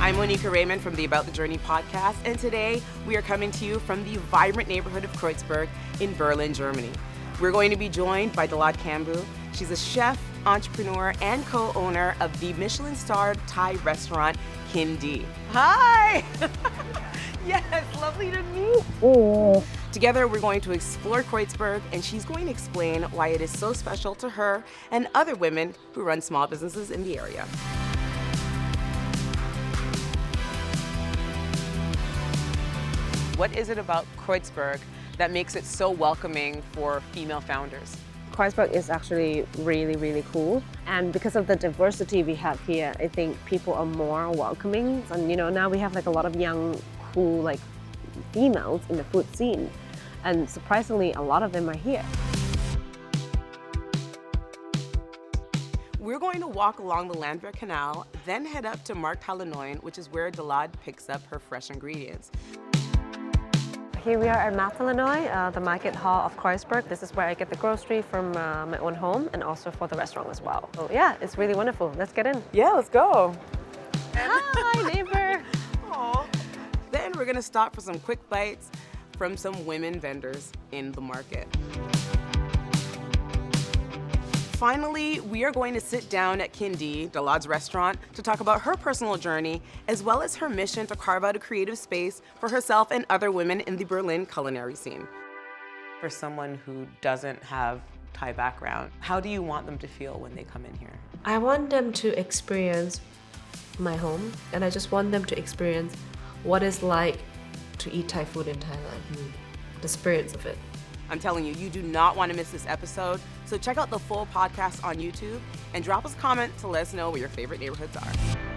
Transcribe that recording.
I'm Oneika Raymond from the About the Journey podcast, and today we are coming to you from the vibrant neighborhood of Kreuzberg in Berlin, Germany. We're going to be joined by Dalad Kambhu. She's a chef, entrepreneur, and co-owner of the Michelin-starred Thai restaurant, Kitten Deli. Hi! Yes, lovely to meet you. Together, we're going to explore Kreuzberg, and she's going to explain why it is so special to her and other women who run small businesses in the area. What is it about Kreuzberg that makes it so welcoming for female founders? Kreuzberg is actually really, really cool. And because of the diversity we have here, I think people are more welcoming. And now we have a lot of young, cool females in the food scene. And surprisingly, a lot of them are here. We're going to walk along the Landwehr canal, then head up to Markt, which is where Dalad picks up her fresh ingredients. Here we are at Markt, the market hall of Kreuzberg. This is where I get the grocery from my own home and also for the restaurant as well. So yeah, it's really wonderful. Let's get in. Yeah, let's go. Hi, neighbor. Aww. Then we're gonna stop for some quick bites from some women vendors in the market. Finally, we are going to sit down at Kitten Deli, Dalad's restaurant, to talk about her personal journey, as well as her mission to carve out a creative space for herself and other women in the Berlin culinary scene. For someone who doesn't have Thai background, how do you want them to feel when they come in here? I want them to experience my home, and I just want them to experience what it's like to eat Thai food in Thailand, the experience of it. I'm telling you, you do not want to miss this episode, so check out the full podcast on YouTube and drop us a comment to let us know what your favorite neighborhoods are.